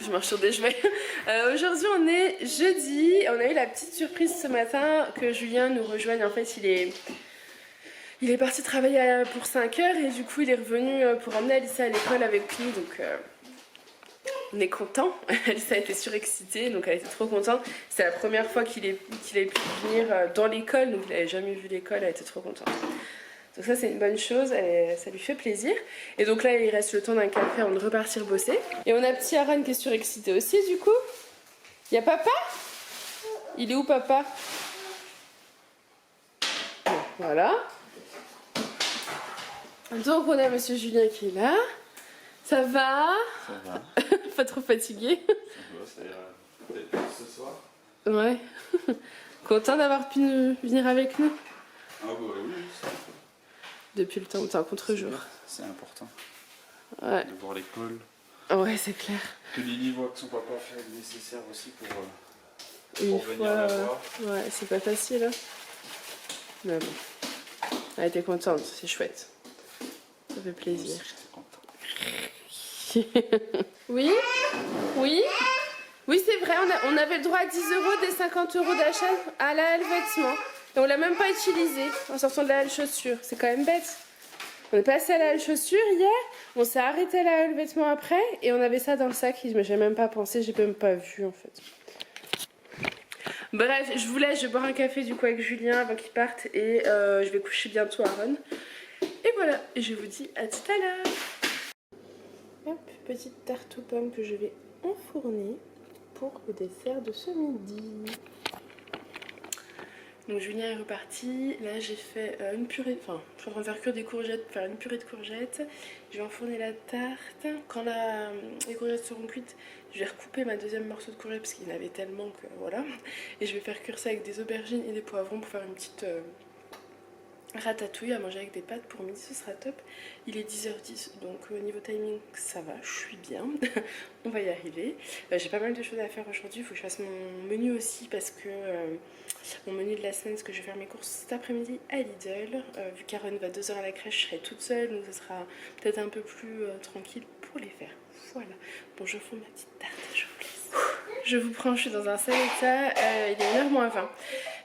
Je marche sur des jouets. Aujourd'hui on est jeudi, on a eu la petite surprise ce matin que Julien nous rejoigne. En fait il est parti travailler pour 5 heures et du coup il est revenu pour emmener Alissa à l'école avec lui, donc on est content. Alissa était surexcitée, donc elle était trop contente. C'est la première fois qu'il avait pu venir dans l'école, donc il n'avait jamais vu l'école, elle était trop contente. Donc ça c'est une bonne chose, ça lui fait plaisir. Et donc là il reste le temps d'un café avant de repartir bosser. Et on a petit Aaron qui est surexcité aussi du coup. Y a papa? Il est où papa? Bon, voilà. Donc on a monsieur Julien qui est là. Ça va? Ça va. Pas trop fatigué? Ça va, peut-être plus ce soir. Ouais. Content d'avoir pu venir avec nous? Ah bah oui, ça. Depuis le temps de temps contre-jour. C'est important. Ouais. De voir l'école. Ouais, c'est clair. Que Lily voit que son papa fait le nécessaire aussi pour Une venir fois, la voir. ouais, c'est pas facile. Hein. Mais bon. Elle était contente, c'est chouette. Ça fait plaisir. J'étais content. Oui? Oui? Oui, c'est vrai, on avait le droit à 10 € des 50 € d'achat à la halle vêtements. Et on l'a même pas utilisé en sortant de la halle chaussures. C'est quand même bête. On est passé à la halle chaussures hier, on s'est arrêté à la halle vêtements après et on avait ça dans le sac. Mais j'ai même pas pensé, j'ai même pas vu en fait. Bref, je vous laisse, je vais boire un café du coup avec Julien avant qu'il parte et je vais coucher bientôt Aaron. Et voilà, et je vous dis à tout à l'heure. Hop, petite tarte aux pommes que je vais enfourner pour le dessert de ce midi. Donc Julien est reparti, là j'ai fait une purée, enfin je suis en train de faire cuire des courgettes, faire une purée de courgettes. Je vais enfourner la tarte, quand les courgettes seront cuites, je vais recouper ma deuxième morceau de courgette parce qu'il y en avait tellement que voilà. Et je vais faire cuire ça avec des aubergines et des poivrons pour faire une petite ratatouille à manger avec des pâtes pour midi, ce sera top. Il est 10h10 donc au niveau timing ça va, je suis bien. On va y arriver. J'ai pas mal de choses à faire aujourd'hui, il faut que je fasse mon menu aussi parce que mon menu de la semaine, c'est que je vais faire mes courses cet après-midi à Lidl. Vu qu'Aaron va 2 h à la crèche, je serai toute seule donc ce sera peut-être un peu plus tranquille pour les faire. Voilà. Bon, je fais ma petite tarte, je vous laisse. Je vous prends, je suis dans un sale état, il est 1h moins 20.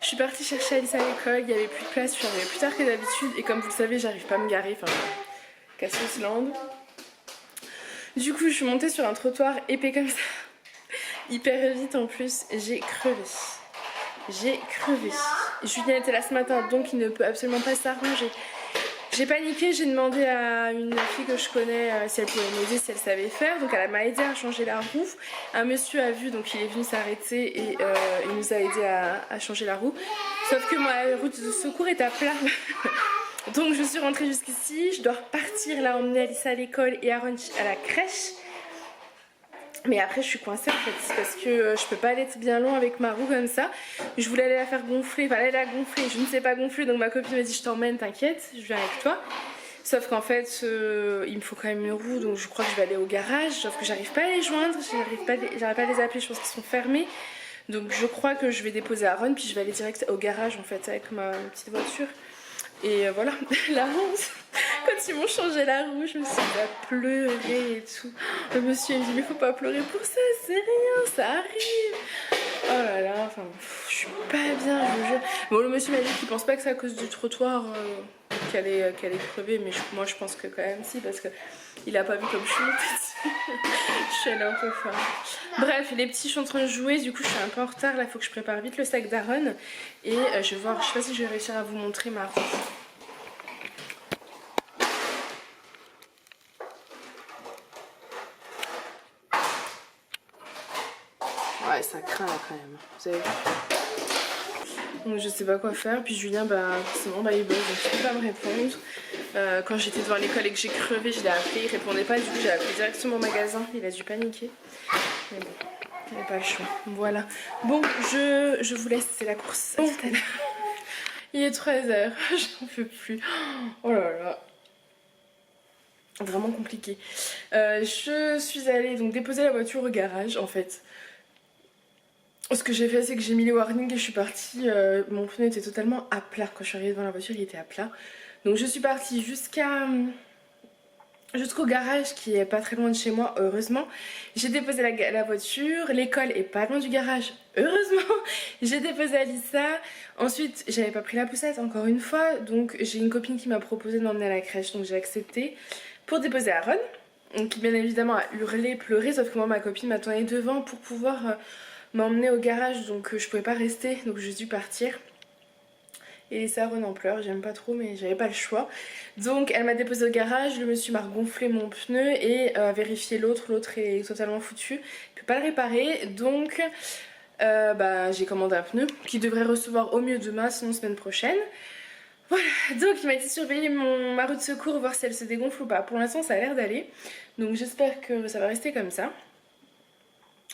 Je suis partie chercher Alice à l'école, il n'y avait plus de place, je suis arrivée plus tard que d'habitude et comme vous le savez, j'arrive pas à me garer, enfin, Cassosland. Du coup, je suis montée sur un trottoir épais comme ça, hyper vite en plus, j'ai crevé. J'ai crevé. Julien était là ce matin, donc il ne peut absolument pas s'arranger. J'ai paniqué, j'ai demandé à une fille que je connais si elle pouvait m'aider, si elle savait faire. Donc elle m'a aidé à changer la roue. Un monsieur a vu, donc il est venu s'arrêter et il nous a aidé à changer la roue. Sauf que ma route de secours est à plat. Donc je suis rentrée jusqu'ici, je dois repartir là, emmener Alissa à l'école et Aaron à la crèche. Mais après je suis coincée en fait parce que je peux pas aller bien loin avec ma roue comme ça. Je voulais aller la faire gonfler, enfin aller la gonfler, je ne sais pas gonfler donc ma copine m'a dit je t'emmène, t'inquiète, je viens avec toi. Sauf qu'en fait il me faut quand même une roue donc je crois que je vais aller au garage, sauf que j'arrive pas à les joindre, j'arrive pas à les appeler, je pense qu'ils sont fermés. Donc je crois que je vais déposer Aaron puis je vais aller direct au garage en fait avec ma petite voiture. Et voilà, la honte. Quand ils m'ont changé la roue, je me suis mis à pleurer et tout. Le monsieur il me dit mais faut pas pleurer pour ça, c'est rien, ça arrive. Oh là là, enfin, je suis pas bien, je vous jure. Bon, le monsieur m'a dit qu'il pense pas que c'est à cause du trottoir qu'elle est crevée, mais moi je pense que quand même si, parce que il a pas vu comme je suis montée dessus. Je suis allée un peu fort. Bref, les petits sont en train de jouer, du coup je suis un peu en retard, là il faut que je prépare vite le sac d'Aaron. Et je vais voir, je sais pas si je vais réussir à vous montrer ma roue. Ouais, ça craint là quand même, vous avez vu. Donc je sais pas quoi faire, puis Julien forcément il bosse donc il peut pas me répondre. Quand j'étais devant l'école et que j'ai crevé, je l'ai appelé, il répondait pas, du coup j'ai appelé directement au magasin, il a dû paniquer. Mais bon, il n'y a pas le choix, voilà. Bon, je vous laisse, c'est la course, à tout à l'heure. Il est 13h, j'en peux plus. Oh là là. Vraiment compliqué. Je suis allée donc déposer la voiture au garage en fait. Ce que j'ai fait c'est que j'ai mis les warnings et je suis partie, mon pneu était totalement à plat quand je suis arrivée devant la voiture, il était à plat. Donc je suis partie jusqu'à jusqu'au garage qui est pas très loin de chez moi, heureusement. J'ai déposé la voiture, l'école est pas loin du garage, heureusement. J'ai déposé Alissa. Ensuite, j'avais pas pris la poussette encore une fois, donc j'ai une copine qui m'a proposé de m'emmener à la crèche, donc j'ai accepté pour déposer Aaron, qui bien évidemment a hurlé, pleuré, sauf que moi ma copine m'attendait devant pour pouvoir m'emmener au garage, donc je pouvais pas rester, donc j'ai dû partir. Et laisser Aaron en pleurs, j'aime pas trop mais j'avais pas le choix. Donc elle m'a déposé au garage, le monsieur m'a regonflé mon pneu et vérifié l'autre est totalement foutu, il peut pas le réparer, donc j'ai commandé un pneu qui devrait recevoir au mieux demain, sinon semaine prochaine. Voilà, donc il m'a dit de surveiller ma roue de secours, voir si elle se dégonfle ou pas. Pour l'instant ça a l'air d'aller, donc j'espère que ça va rester comme ça.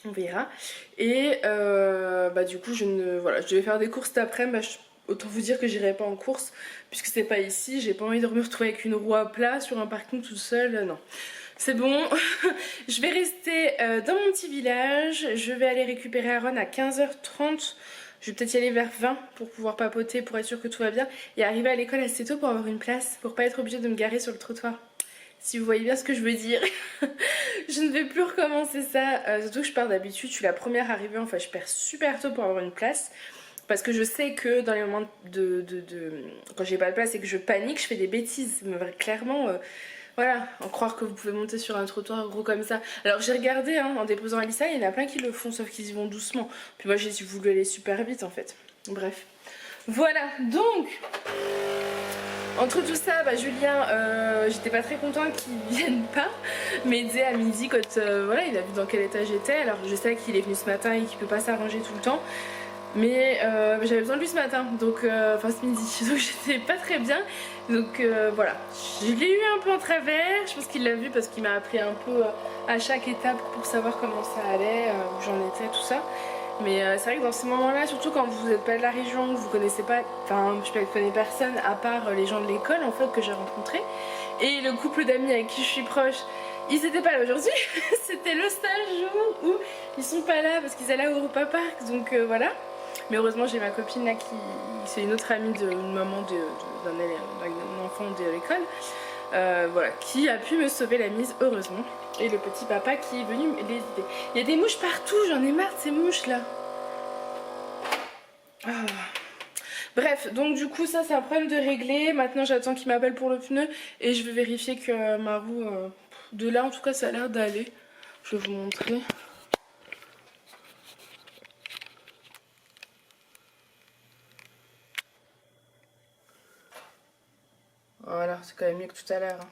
On verra. Et du coup je devais faire des courses cet après-midi. Autant vous dire que j'irai pas en course puisque c'est pas ici, j'ai pas envie de me retrouver avec une roue à plat sur un parking toute seule, non. C'est bon, je vais rester dans mon petit village, je vais aller récupérer Aaron à 15h30, je vais peut-être y aller vers 20 pour pouvoir papoter, pour être sûr que tout va bien, et arriver à l'école assez tôt pour avoir une place, pour pas être obligée de me garer sur le trottoir. Si vous voyez bien ce que je veux dire. Je ne vais plus recommencer ça, surtout que je pars d'habitude, je suis la première arrivée, enfin je pars super tôt pour avoir une place. Parce que je sais que dans les moments quand j'ai pas de place et que je panique, je fais des bêtises. Mais clairement, voilà, en croire que vous pouvez monter sur un trottoir gros comme ça. Alors j'ai regardé, hein, en déposant Alissa, il y en a plein qui le font, sauf qu'ils y vont doucement. Puis moi j'ai voulu aller super vite en fait. Bref. Voilà, donc entre tout ça, Julien, j'étais pas très contente qu'il vienne pas m'aider à midi quand voilà, il a vu dans quel état j'étais. Alors je sais qu'il est venu ce matin et qu'il peut pas s'arranger tout le temps. Mais j'avais besoin de lui ce matin, donc enfin ce midi, donc j'étais pas très bien. Donc voilà, je l'ai eu un peu en travers, je pense qu'il l'a vu parce qu'il m'a appelé un peu à chaque étape pour savoir comment ça allait, où j'en étais, tout ça. Mais c'est vrai que dans ces moments-là, surtout quand vous n'êtes pas de la région, vous connaissez pas, enfin je ne connais personne à part les gens de l'école en fait que j'ai rencontrés. Et le couple d'amis avec qui je suis proche, ils étaient pas là aujourd'hui, c'était le stage où ils sont pas là parce qu'ils allaient au Europa Park, donc voilà. Mais heureusement j'ai ma copine là qui, c'est une autre amie d'une maman d'un enfant de l'école, voilà, qui a pu me sauver la mise heureusement. Et le petit papa qui est venu les aider. Il y a des mouches partout, j'en ai marre de ces mouches là. Ah. Bref, donc du coup ça c'est un problème de régler. Maintenant j'attends qu'il m'appelle pour le pneu et je vais vérifier que ma roue, de là en tout cas ça a l'air d'aller. Je vais vous montrer. Voilà, c'est quand même mieux que tout à l'heure. Hein.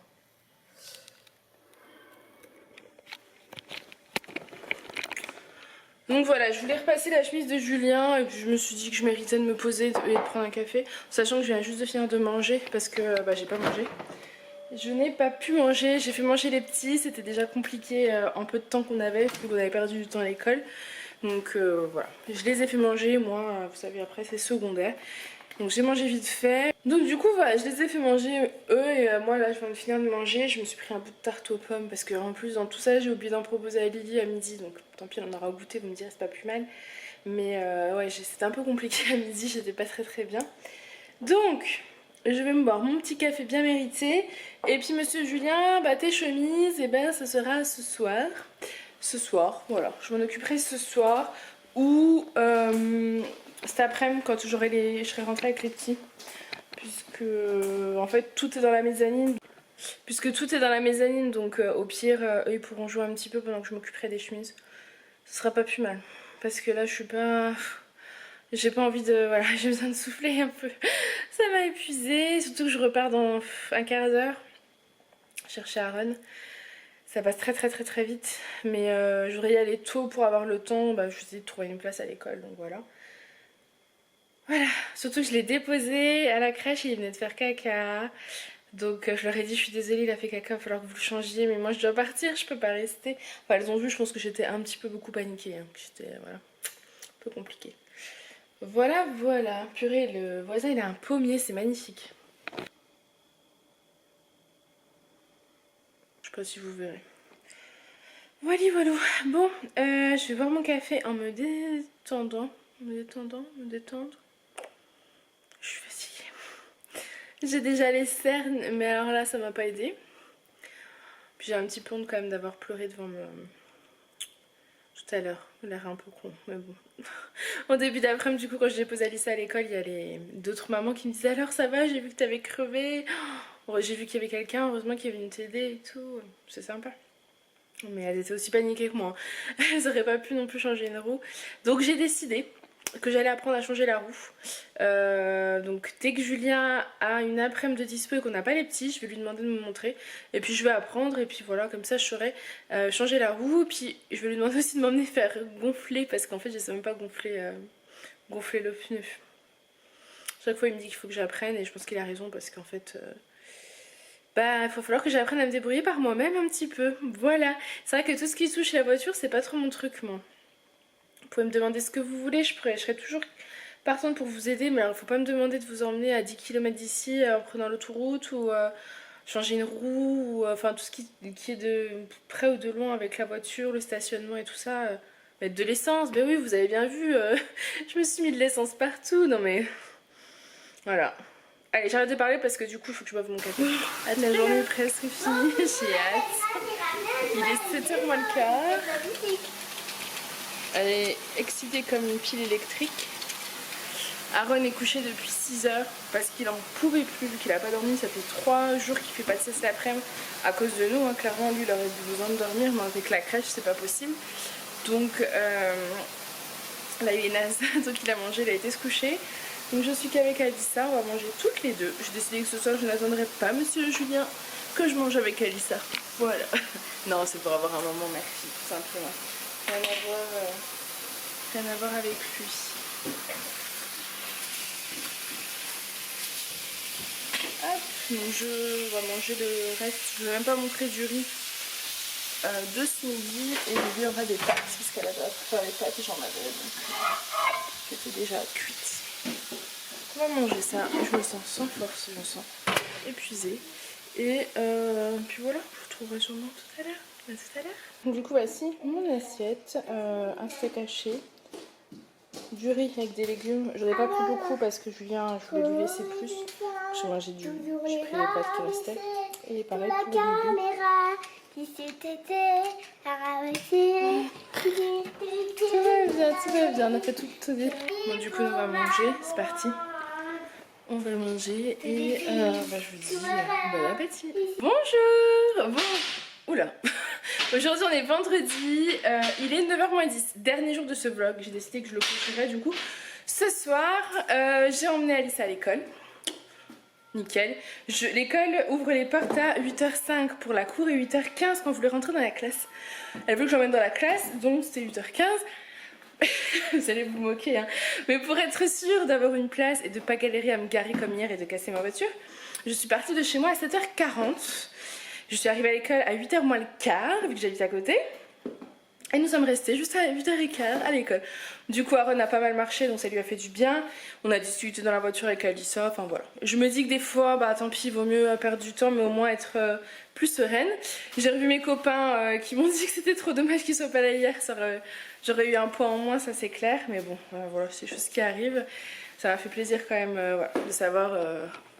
Donc voilà, je voulais repasser la chemise de Julien et puis je me suis dit que je méritais de me poser et de prendre un café, sachant que je viens juste de finir de manger parce que j'ai pas mangé. Je n'ai pas pu manger, j'ai fait manger les petits, c'était déjà compliqué en peu de temps qu'on avait, parce qu'on avait perdu du temps à l'école. Donc voilà, je les ai fait manger, moi, vous savez après c'est secondaire. Donc j'ai mangé vite fait. Donc du coup voilà, je les ai fait manger eux et moi là je viens de finir de manger. Je me suis pris un bout de tarte aux pommes parce que en plus dans tout ça j'ai oublié d'en proposer à Lily à midi. Donc tant pis on aura goûté, vous me direz c'est pas plus mal. Mais ouais c'était un peu compliqué à midi, j'étais pas très bien. Donc je vais me boire mon petit café bien mérité. Et puis monsieur Julien, tes chemises, et ben ce sera ce soir. Ce soir, voilà, je m'en occuperai ce soir. Ou cet après-midi quand je serai rentrée avec les petits. Puisque en fait tout est dans la mezzanine. Donc au pire eux ils pourront jouer un petit peu pendant que je m'occuperai des chemises. Ce sera pas plus mal. Parce que là je suis pas... J'ai pas envie de... Voilà, j'ai besoin de souffler un peu. Ça m'a épuisée. Surtout que je repars dans un quart d'heure. Chercher Aaron. Ça passe très vite. Mais je voudrais y aller tôt pour avoir le temps. Je vous ai dit de trouver une place à l'école. Donc voilà. Voilà. Surtout que je l'ai déposé à la crèche. Il venait de faire caca. Donc je leur ai dit je suis désolée il a fait caca, il va falloir que vous le changiez. Mais moi je dois partir, je peux pas rester. Enfin elles ont vu, je pense que j'étais un petit peu beaucoup paniquée. Hein. C'était voilà, un peu compliqué. Voilà, voilà. Purée, le voisin il a un pommier, c'est magnifique. Je sais pas si vous verrez. Voilà, voilà. Bon, je vais boire mon café en me détendant. Me détendre. Je suis fatiguée. J'ai déjà les cernes, mais alors là ça m'a pas aidé. Puis j'ai un petit peu honte quand même d'avoir pleuré devant tout à l'heure. Il a l'air un peu con, mais bon. En début d'après-midi, du coup, quand je dépose Alissa à l'école, il y a d'autres mamans qui me disaient alors ça va, j'ai vu que t'avais crevé. Oh, j'ai vu qu'il y avait quelqu'un, heureusement qu'il y avait une t'aider et tout. C'est sympa. Mais elles étaient aussi paniquées que moi. Elles auraient pas pu non plus changer une roue. Donc j'ai décidé que j'allais apprendre à changer la roue. Donc dès que Julien a une après-midi de dispo et qu'on n'a pas les petits, je vais lui demander de me montrer. Et puis je vais apprendre et puis voilà, comme ça je saurai changer la roue. Puis je vais lui demander aussi de m'emmener faire gonfler parce qu'en fait je sais même pas gonfler le pneu. Chaque fois il me dit qu'il faut que j'apprenne et je pense qu'il a raison parce qu'en fait... Bah, il va falloir que j'apprenne à me débrouiller par moi-même un petit peu. Voilà. C'est vrai que tout ce qui touche la voiture, c'est pas trop mon truc, moi. Vous pouvez me demander ce que vous voulez, je serai toujours partante pour vous aider, mais alors il faut pas me demander de vous emmener à 10 km d'ici en prenant l'autoroute ou changer une roue, ou enfin tout ce qui est de près ou de loin avec la voiture, le stationnement et tout ça. Mettre de l'essence, ben oui, vous avez bien vu, je me suis mis de l'essence partout, non mais... Voilà. Allez, j'arrête de parler parce que du coup, il faut que je boive mon café. La journée est presque finie, j'ai hâte. Il est 7h moins le quart. Elle est excitée comme une pile électrique. Aaron est couché depuis 6h parce qu'il en pouvait plus vu qu'il a pas dormi. Ça fait 3 jours qu'il fait pas de sieste l'après-midi à cause de nous. Hein. Clairement, lui, il aurait besoin de dormir, mais avec la crèche, c'est pas possible. Donc là, il est naze, donc il a mangé, il a été se coucher. Donc je suis qu'avec Alissa, on va manger toutes les deux. J'ai décidé que ce soir je n'attendrai pas monsieur Julien, que je mange avec Alissa. Voilà. Non, c'est pour avoir un moment merci, tout simplement. Rien à voir avec lui. Hop, donc on va manger le reste. Je ne vais même pas montrer du riz de ce midi. Et lui aura des pâtes, parce qu'elle a faire les pâtes et j'en avais. Donc c'était déjà cuite. On va manger ça, je me sens sans force, je me sens épuisée. Et puis voilà, je vous retrouverai sûrement tout à l'heure. À tout à l'heure. Du coup, voici mon assiette, un steak haché, du riz avec des légumes. J'en ai pas pris beaucoup parce que Julien, je voulais lui laisser plus. J'ai mangé j'ai pris les pâtes qui restaient. Et pareil pour les légumes. Tout va bien, on a fait tout bien. Bon, du coup, on va manger, c'est parti. On va manger et je vous dis bon appétit. Bonjour. Bon, oula. Aujourd'hui on est vendredi, il est 9h-10, dernier jour de ce vlog. J'ai décidé que je le coucherai du coup. Ce soir, j'ai emmené Alice à l'école. Nickel. L'école ouvre les portes à 8h05 pour la cour et 8h15 quand vous voulez rentrer dans la classe. Elle veut que j'emmène dans la classe, donc c'était 8h15. Vous allez vous moquer, hein. Mais pour être sûre d'avoir une place et de pas galérer à me garer comme hier et de casser ma voiture, je suis partie de chez moi à 7h40. Je suis arrivée à l'école à 8h moins le quart, vu que j'habite à côté. Et nous sommes restés juste à 8h15 à l'école. Du coup, Aaron a pas mal marché, donc ça lui a fait du bien. On a discuté dans la voiture avec Alissa, enfin voilà. Je me dis que des fois, bah tant pis, il vaut mieux perdre du temps, mais au moins être plus sereine. J'ai revu mes copains qui m'ont dit que c'était trop dommage qu'ils soient pas là hier. J'aurais eu un point en moins, ça c'est clair. Mais bon, voilà, c'est des choses qui arrivent. Ça m'a fait plaisir quand même voilà, de savoir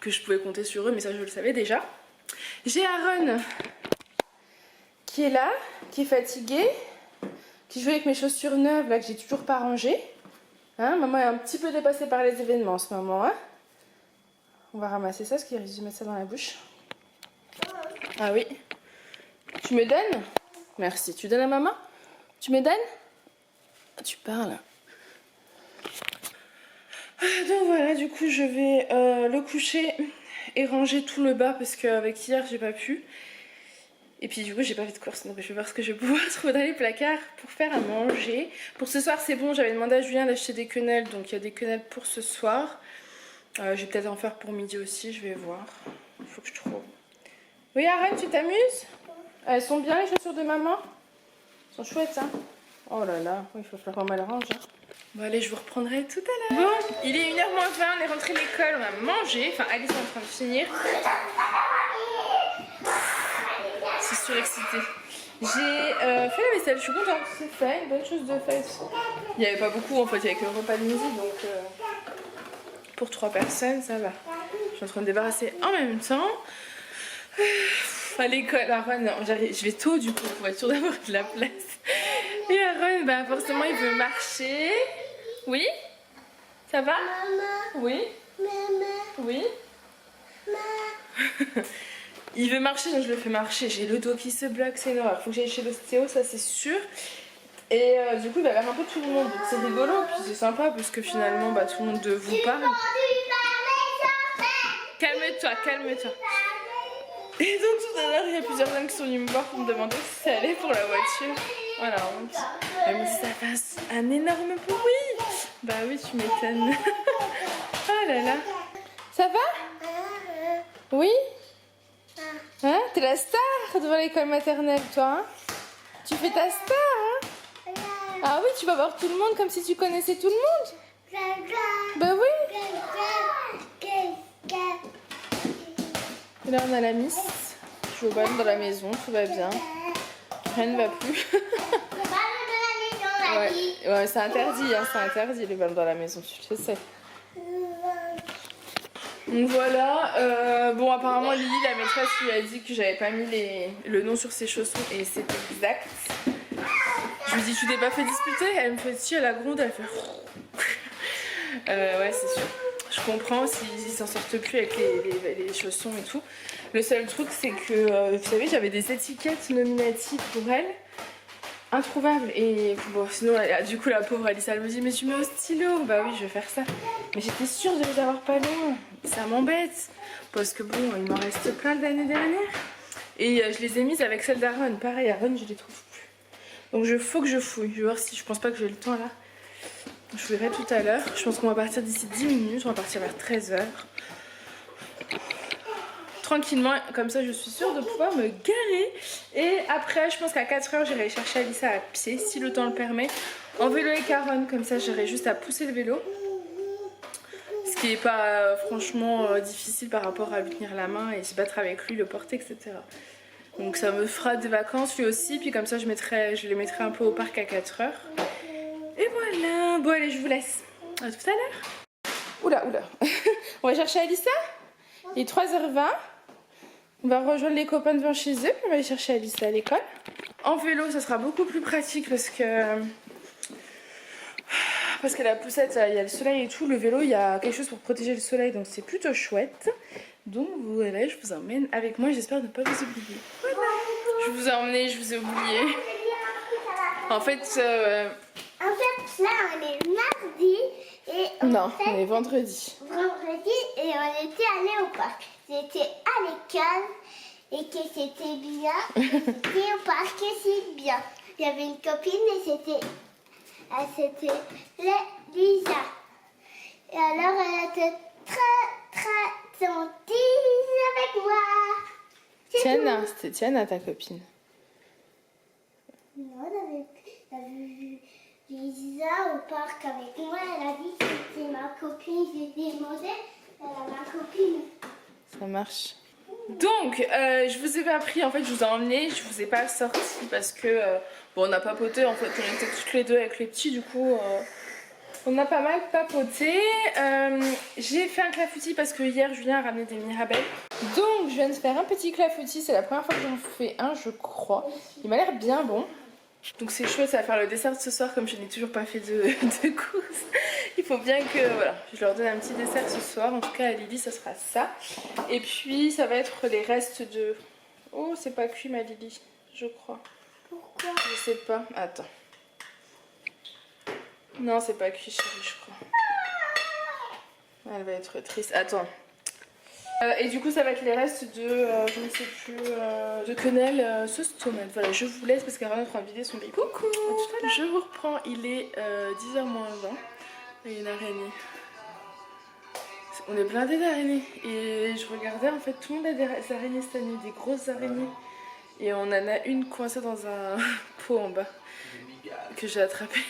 que je pouvais compter sur eux, mais ça je le savais déjà. J'ai Aaron qui est là, qui est fatigué, qui joue avec mes chaussures neuves là que j'ai toujours pas rangées. Hein, maman est un petit peu dépassée par les événements en ce moment. Hein. On va ramasser ça parce qu'il risque de mettre ça dans la bouche. Ah oui. Tu me donnes? Merci. Tu donnes à maman? Tu me donnes? Tu parles. Donc voilà, du coup je vais le coucher et ranger tout le bas parce qu'avec hier j'ai pas pu. Et puis du coup j'ai pas fait de course, donc je vais voir ce que je vais pouvoir trouver dans les placards pour faire à manger. Pour ce soir c'est bon, j'avais demandé à Julien d'acheter des quenelles, donc il y a des quenelles pour ce soir. Je vais peut-être en faire pour midi aussi, je vais voir. Il faut que je trouve. Oui Aaron, tu t'amuses? Elles sont bien les chaussures de maman? Elles sont chouettes hein? Oh là là, il faut faire mal range. Hein. Bon allez, je vous reprendrai tout à l'heure. Bon, il est 1h moins 20, on est rentré de l'école, on a mangé. Enfin Alice est en train de finir. C'est surexcité. J'ai fait la vaisselle, je suis contente, c'est fait, une bonne chose de faite. Il n'y avait pas beaucoup en fait, il y avait que le repas de midi, donc pour 3 personnes, ça va. Je suis en train de débarrasser en même temps. à l'école, Aaron, je vais tôt du coup pour être sûre d'avoir de la place. Et Aaron, bah forcément il veut marcher. Oui? Ça va? Maman. Oui? Maman. Oui? Il veut marcher, donc je le fais marcher. J'ai le dos qui se bloque, c'est une horreur. Faut que j'aille chez l'ostéo, ça c'est sûr. Et du coup il va vers un peu tout le monde. Donc c'est rigolo, puis c'est sympa parce que finalement bah, tout le monde vous parle. Calme-toi, calme-toi. Et donc tout à l'heure il y a plusieurs hommes qui sont venus me voir pour me demander si ça allait pour la voiture. Voilà, honte. Elle me dit ça fasse un énorme bruit. Bah oui, tu m'étonnes. Oh là là. Ça va? Oui? Hein? T'es la star devant l'école maternelle, toi, hein? Tu fais ta star, hein? Ah oui, tu vas voir tout le monde comme si tu connaissais tout le monde? Bah oui. Et là, on a la miss. Je joue au ballon dans la maison, tout va bien. Rien ne va plus. Ouais, c'est interdit, hein, c'est interdit les ballons dans la maison, tu le sais. Donc voilà, bon apparemment Lily, la maîtresse, lui a dit que j'avais pas mis le nom sur ses chaussons et c'est exact. Je lui dis tu t'es pas fait disputer? Elle me fait si, elle a gronde, elle fait ouais c'est sûr. Je comprends s'ils s'en sortent plus avec les chaussons et tout. Le seul truc c'est que, vous savez, j'avais des étiquettes nominatives pour elle. Introuvable et bon sinon du coup la pauvre Alice elle me dit mais tu mets au stylo. Bah oui je vais faire ça, mais j'étais sûre de les avoir pas loin, ça m'embête parce que bon il m'en reste plein de l'année dernière et je les ai mises avec celle d'Aaron, pareil Aaron je les trouve plus, donc faut que je fouille, je vais voir si je pense pas que j'ai le temps là, je verrai tout à l'heure. Je pense qu'on va partir d'ici 10 minutes, on va partir vers 13h tranquillement, comme ça je suis sûre de pouvoir me garer. Et après je pense qu'à 4h j'irai chercher Alissa à pied si le temps le permet, en vélo et Caron, comme ça j'aurai juste à pousser le vélo, ce qui est pas franchement difficile par rapport à lui tenir la main et se battre avec lui, le porter, etc. Donc ça me fera des vacances lui aussi, puis comme ça je les mettrai un peu au parc à 4h. Et voilà, bon allez je vous laisse, à tout à l'heure. Oula oula. On va chercher Alissa, il est 3h20. On va rejoindre les copains devant chez eux, puis on va aller chercher Alice à l'école. En vélo, ça sera beaucoup plus pratique parce que la poussette, il y a le soleil et tout. Le vélo, il y a quelque chose pour protéger le soleil, donc c'est plutôt chouette. Donc voilà, je vous emmène avec moi, j'espère ne pas vous oublier. Voilà. Je vous ai emmené, je vous ai oublié. En fait, là, on est mardi et non, on est vendredi. Vendredi et on était allé au parc. J'étais à l'école et que c'était bien. J'étais au parc et c'est bien. Il y avait une copine et c'était Lisa. Et alors elle était très gentille avec moi. Tiana, c'était Tiana ta copine. Non, j'avais vu Lisa au parc avec moi. Elle a dit que c'était ma copine. J'ai demandé à ma copine. Ça marche. Donc, je vous ai pas pris, en fait, je vous ai emmené, je vous ai pas sorti parce que, bon, on a papoté, en fait, on était toutes les deux avec les petits, du coup, on a pas mal papoté. J'ai fait un clafoutis parce que hier, Julien a ramené des mirabelles. Donc, je viens de faire un petit clafoutis, c'est la première fois que j'en fais un, je crois. Il m'a l'air bien bon. Donc c'est chouette, ça va faire le dessert de ce soir comme je n'ai toujours pas fait de course. Il faut bien que voilà, je leur donne un petit dessert ce soir. En tout cas à Lily ça sera ça. Et puis ça va être les restes de... Oh c'est pas cuit ma Lily, je crois. Pourquoi? Je sais pas, attends. Non c'est pas cuit chérie je crois. Elle va être triste, attends. Et du coup ça va être les restes de, je ne sais plus, de quenelle sauce tomate. Voilà, je vous laisse parce qu'Aaron est en train de vider son bébé. Coucou, je vous reprends, il est 10h moins 20 et il y a une araignée. On est blindés d'araignées et je regardais en fait tout le monde a des araignées cette année, des grosses araignées. Et on en a une coincée dans un pot en bas que j'ai attrapée.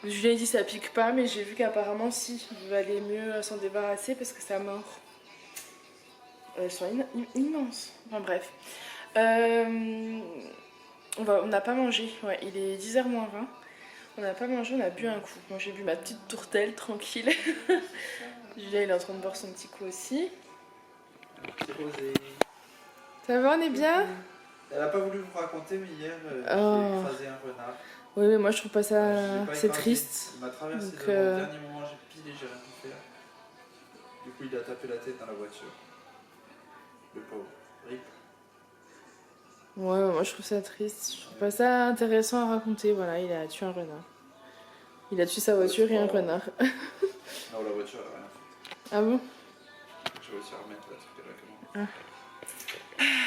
Julien dit ça pique pas mais j'ai vu qu'apparemment si, il valait mieux s'en débarrasser parce que ça mord. Elles sont immenses. Enfin bref. On n'a pas mangé. Ouais, il est 10h moins 20. On n'a pas mangé, on a bu un coup. Moi j'ai bu ma petite tourtelle tranquille. Julien il est en train de boire son petit coup aussi. Ça va, on est bien? Elle a pas voulu vous raconter, mais hier, j'ai écrasé un renard. Oui, mais moi je trouve pas ça... Je l'ai pas c'est écrasé. triste. Il m'a traversé Donc, devant, au dernier moment, j'ai pilé, j'ai rien pu faire. Du coup, il a tapé la tête dans la voiture. Le pauvre. Rip. Ouais, moi je trouve ça triste. Je trouve pas ça intéressant à raconter. Voilà, il a tué un renard. Il a tué sa voiture et un renard. Non, la voiture, elle a rien fait. Ah bon? J'ai réussi à remettre la truc directement.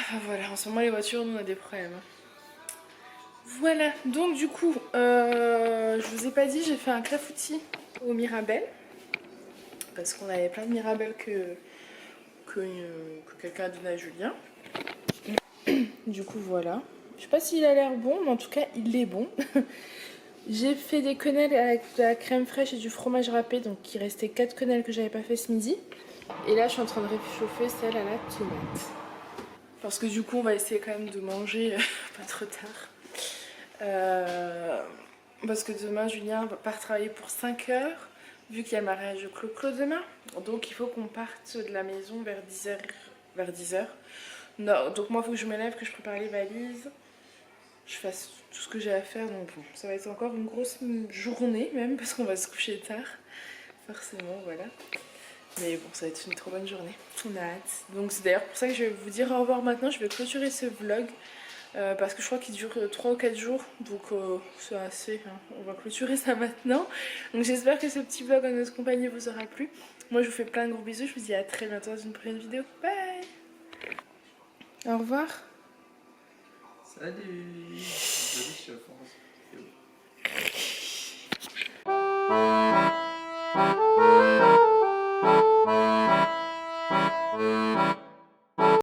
Ah, voilà, en ce moment les voitures, nous on a des problèmes. Voilà, donc du coup, je vous ai pas dit, j'ai fait un clafoutis au Mirabelle. Parce qu'on avait plein de Mirabelle que quelqu'un a donné à Julien. Du coup, voilà. Je sais pas s'il a l'air bon, mais en tout cas, il est bon. J'ai fait des quenelles avec de la crème fraîche et du fromage râpé, donc il restait 4 quenelles que j'avais pas fait ce midi. Et là, je suis en train de réchauffer celle à la tomate. Parce que du coup, on va essayer quand même de manger pas trop tard. Parce que demain, Julien part travailler pour 5 heures, vu qu'il y a le mariage de Clo-Clo demain. Donc il faut qu'on parte de la maison vers 10h. Vers 10h. Non, donc moi, il faut que je me lève, que je prépare les valises. Je fasse tout ce que j'ai à faire. Donc bon, ça va être encore une grosse journée même, parce qu'on va se coucher tard. Forcément, voilà. Mais bon, ça va être une trop bonne journée. On a hâte. Donc c'est d'ailleurs pour ça que je vais vous dire au revoir maintenant. Je vais clôturer ce vlog. Parce que je crois qu'il dure 3 ou 4 jours. Donc c'est assez. Hein. On va clôturer ça maintenant. Donc j'espère que ce petit vlog en notre compagnie vous aura plu. Moi je vous fais plein de gros bisous. Je vous dis à très bientôt dans une prochaine vidéo. Bye! Au revoir. Salut. Je pense.